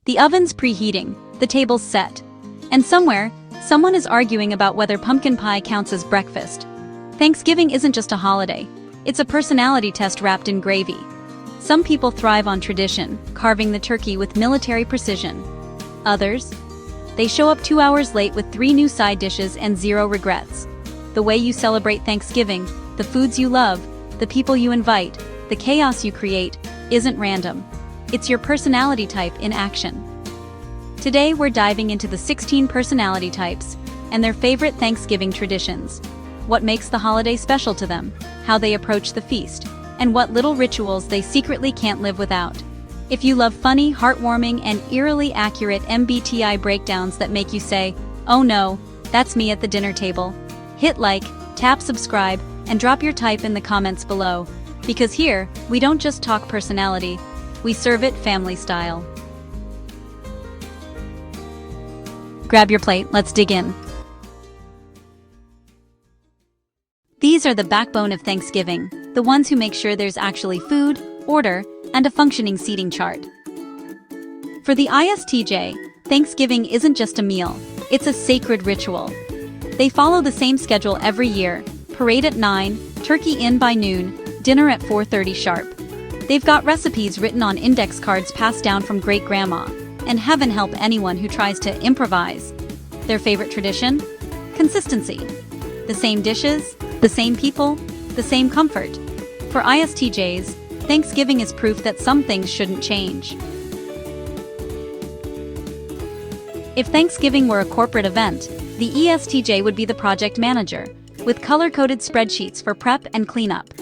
The oven's preheating, the table's set. And somewhere, someone is arguing about whether pumpkin pie counts as breakfast. Thanksgiving isn't just a holiday, it's a personality test wrapped in gravy. Some people thrive on tradition, carving the turkey with military precision. Others? They show up 2 hours late with 3 new side dishes and 0 regrets. The way you celebrate Thanksgiving, the foods you love, the people you invite, the chaos you create, isn't random. It's your personality type in action. Today we're diving into the 16 personality types and their favorite Thanksgiving traditions. What makes the holiday special to them, how they approach the feast, and what little rituals they secretly can't live without. If you love funny, heartwarming, and eerily accurate MBTI breakdowns that make you say, "Oh no, that's me at the dinner table," hit like, tap subscribe, and drop your type in the comments below. Because here, we don't just talk personality, we serve it family style. Grab your plate, let's dig in. These are the backbone of Thanksgiving, the ones who make sure there's actually food, order, and a functioning seating chart. For the ISTJ, Thanksgiving isn't just a meal, it's a sacred ritual. They follow the same schedule every year: parade at 9, turkey in by noon, dinner at 4:30 sharp. They've got recipes written on index cards passed down from great-grandma, and heaven help anyone who tries to improvise. Their favorite tradition? Consistency. The same dishes, the same people, the same comfort. For ISTJs, Thanksgiving is proof that some things shouldn't change. If Thanksgiving were a corporate event, the ESTJ would be the project manager, with color-coded spreadsheets for prep and cleanup.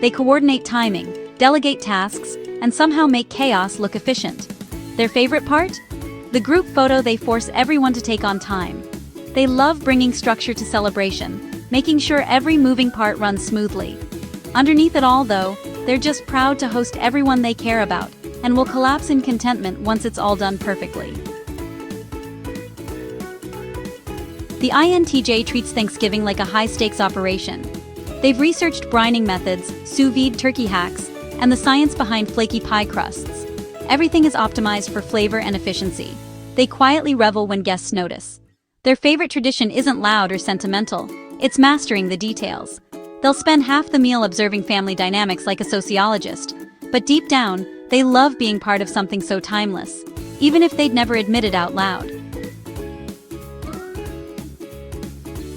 They coordinate timing, delegate tasks, and somehow make chaos look efficient. Their favorite part? The group photo they force everyone to take on time. They love bringing structure to celebration, making sure every moving part runs smoothly. Underneath it all, though, they're just proud to host everyone they care about, and will collapse in contentment once it's all done perfectly. The INTJ treats Thanksgiving like a high-stakes operation. They've researched brining methods, sous vide turkey hacks, and the science behind flaky pie crusts. Everything is optimized for flavor and efficiency. They quietly revel when guests notice. Their favorite tradition isn't loud or sentimental, it's mastering the details. They'll spend half the meal observing family dynamics like a sociologist, but deep down, they love being part of something so timeless, even if they'd never admit it out loud.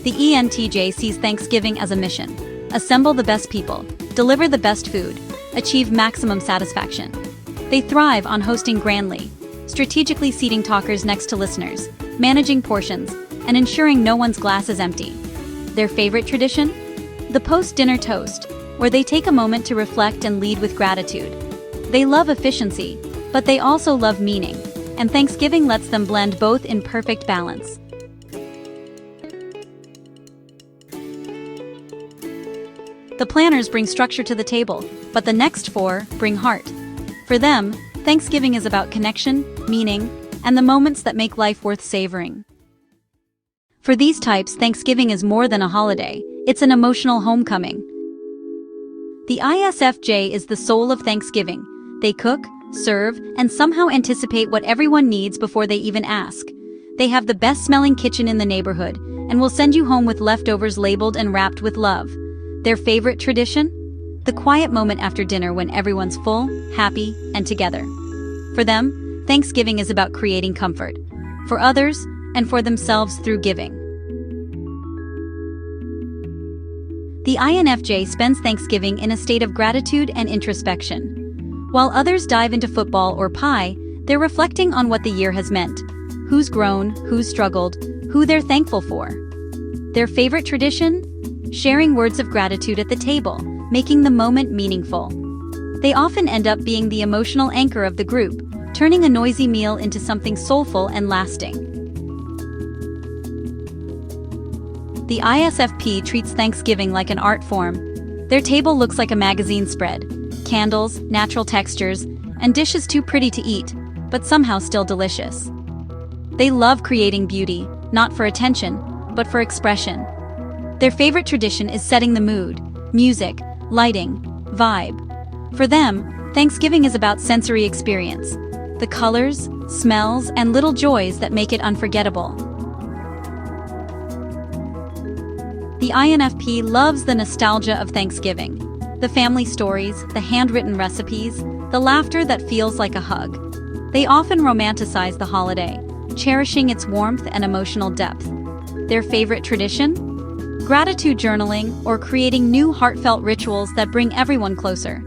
The ENTJ sees Thanksgiving as a mission. Assemble the best people, deliver the best food, achieve maximum satisfaction. They thrive on hosting grandly, strategically seating talkers next to listeners, managing portions, and ensuring no one's glass is empty. Their favorite tradition? The post-dinner toast, where they take a moment to reflect and lead with gratitude. They love efficiency, but they also love meaning, and Thanksgiving lets them blend both in perfect balance. The planners bring structure to the table, but the next 4 bring heart. For them, Thanksgiving is about connection, meaning, and the moments that make life worth savoring. For these types, Thanksgiving is more than a holiday, it's an emotional homecoming. The ISFJ is the soul of Thanksgiving. They cook, serve, and somehow anticipate what everyone needs before they even ask. They have the best-smelling kitchen in the neighborhood, and will send you home with leftovers labeled and wrapped with love. Their favorite tradition? The quiet moment after dinner when everyone's full, happy, and together. For them, Thanksgiving is about creating comfort. For others, and for themselves through giving. The INFJ spends Thanksgiving in a state of gratitude and introspection. While others dive into football or pie, they're reflecting on what the year has meant. Who's grown, who's struggled, who they're thankful for. Their favorite tradition? Sharing words of gratitude at the table, making the moment meaningful. They often end up being the emotional anchor of the group, turning a noisy meal into something soulful and lasting. The ISFP treats Thanksgiving like an art form. Their table looks like a magazine spread. Candles, natural textures, and dishes too pretty to eat, but somehow still delicious. They love creating beauty, not for attention, but for expression. Their favorite tradition is setting the mood, music, lighting, vibe. For them, Thanksgiving is about sensory experience. the colors, smells, and little joys that make it unforgettable. The INFP loves the nostalgia of Thanksgiving. The family stories, the handwritten recipes, the laughter that feels like a hug. They often romanticize the holiday, cherishing its warmth and emotional depth. Their favorite tradition? Gratitude journaling or creating new heartfelt rituals that bring everyone closer.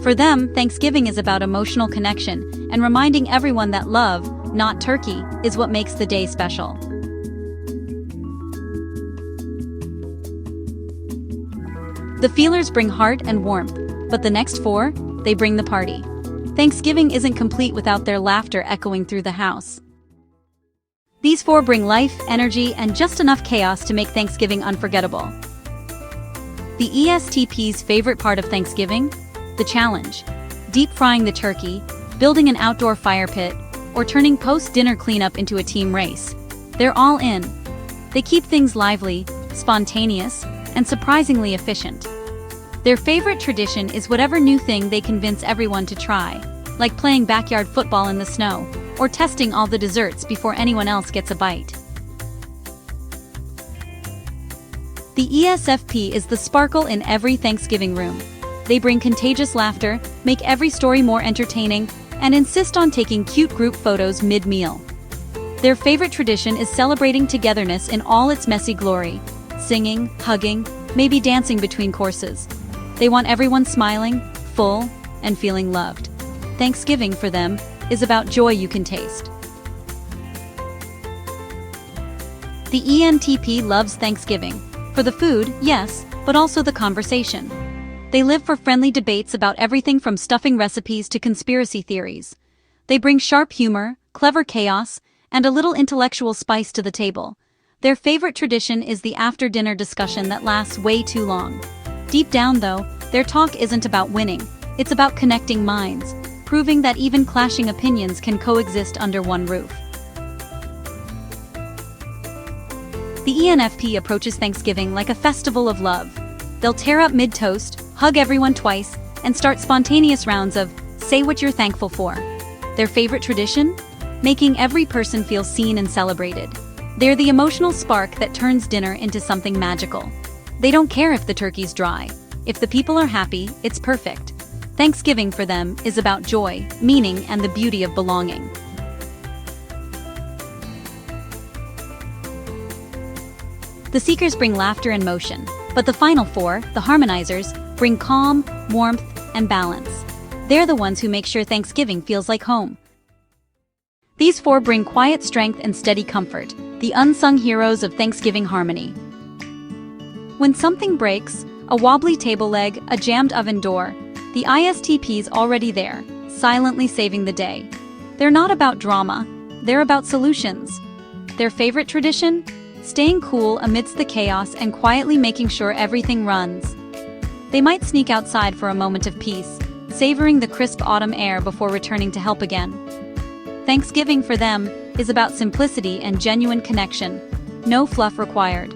For them, Thanksgiving is about emotional connection and reminding everyone that love, not turkey, is what makes the day special. The feelers bring heart and warmth, but the next four, they bring the party. Thanksgiving isn't complete without their laughter echoing through the house. These four bring life, energy, and just enough chaos to make Thanksgiving unforgettable. The ESTP's favorite part of Thanksgiving? The challenge. Deep frying the turkey, building an outdoor fire pit, or turning post-dinner cleanup into a team race. They're all in. They keep things lively, spontaneous, and surprisingly efficient. Their favorite tradition is whatever new thing they convince everyone to try, like playing backyard football in the snow, or testing all the desserts before anyone else gets a bite. The ESFP is the sparkle in every Thanksgiving room. They bring contagious laughter, make every story more entertaining, and insist on taking cute group photos mid-meal. Their favorite tradition is celebrating togetherness in all its messy glory, singing, hugging, maybe dancing between courses. They want everyone smiling, full, and feeling loved. Thanksgiving for them is about joy you can taste. The ENTP loves Thanksgiving. For the food, yes, but also the conversation. They live for friendly debates about everything from stuffing recipes to conspiracy theories. They bring sharp humor, clever chaos, and a little intellectual spice to the table. Their favorite tradition is the after-dinner discussion that lasts way too long. Deep down, though, their talk isn't about winning. It's about connecting minds, proving that even clashing opinions can coexist under one roof. The ENFP approaches Thanksgiving like a festival of love. They'll tear up mid-toast, hug everyone twice, and start spontaneous rounds of say what you're thankful for. Their favorite tradition? Making every person feel seen and celebrated. They're the emotional spark that turns dinner into something magical. They don't care if the turkey's dry. If the people are happy, it's perfect. Thanksgiving for them is about joy, meaning, and the beauty of belonging. The Seekers bring laughter and motion, but the final four, the Harmonizers, bring calm, warmth, and balance. They're the ones who make sure Thanksgiving feels like home. These four bring quiet strength and steady comfort, the unsung heroes of Thanksgiving harmony. When something breaks, a wobbly table leg, a jammed oven door, the ISTP's already there, silently saving the day. They're not about drama, they're about solutions. Their favorite tradition? Staying cool amidst the chaos and quietly making sure everything runs. They might sneak outside for a moment of peace, savoring the crisp autumn air before returning to help again. Thanksgiving for them is about simplicity and genuine connection, no fluff required.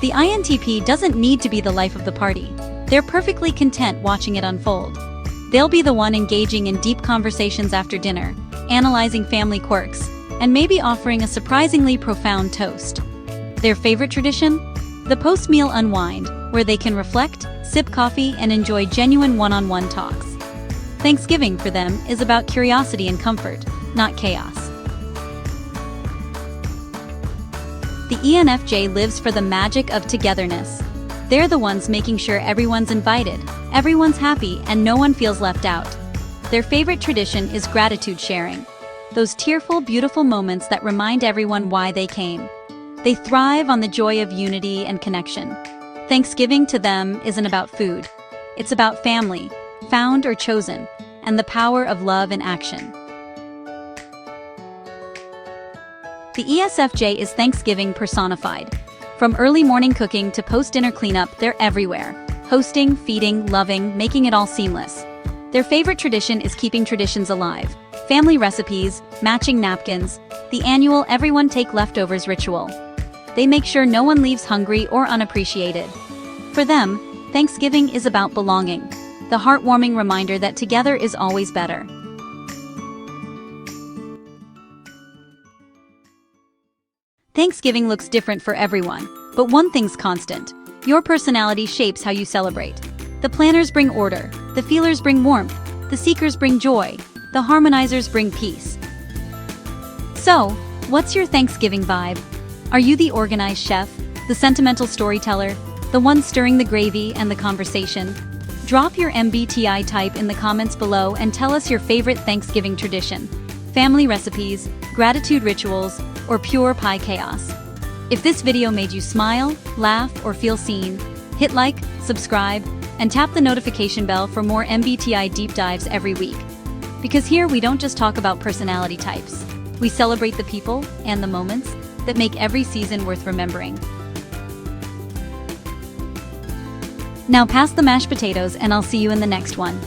The INTP doesn't need to be the life of the party. They're perfectly content watching it unfold. They'll be the one engaging in deep conversations after dinner, analyzing family quirks, and maybe offering a surprisingly profound toast. Their favorite tradition? The post-meal unwind, where they can reflect, sip coffee, and enjoy genuine one-on-one talks. Thanksgiving for them is about curiosity and comfort, not chaos. The ENFJ lives for the magic of togetherness. They're the ones making sure everyone's invited, everyone's happy, and no one feels left out. Their favorite tradition is gratitude sharing. Those tearful, beautiful moments that remind everyone why they came. They thrive on the joy of unity and connection. Thanksgiving to them isn't about food. It's about family, found or chosen, and the power of love in action. The ESFJ is Thanksgiving personified. From early morning cooking to post-dinner cleanup, they're everywhere. Hosting, feeding, loving, making it all seamless. Their favorite tradition is keeping traditions alive. Family recipes, matching napkins, the annual everyone take leftovers ritual. They make sure no one leaves hungry or unappreciated. For them, Thanksgiving is about belonging. the heartwarming reminder that together is always better. Thanksgiving looks different for everyone, but one thing's constant. Your personality shapes how you celebrate. The planners bring order, the feelers bring warmth, the seekers bring joy, the harmonizers bring peace. So, what's your Thanksgiving vibe? Are you the organized chef, the sentimental storyteller, the one stirring the gravy and the conversation? Drop your MBTI type in the comments below and tell us your favorite Thanksgiving tradition, family recipes, gratitude rituals, or pure pie chaos. If this video made you smile, laugh, or feel seen, hit like, subscribe, and tap the notification bell for more MBTI deep dives every week. Because here we don't just talk about personality types, we celebrate the people and the moments that make every season worth remembering. Now pass the mashed potatoes and I'll see you in the next one.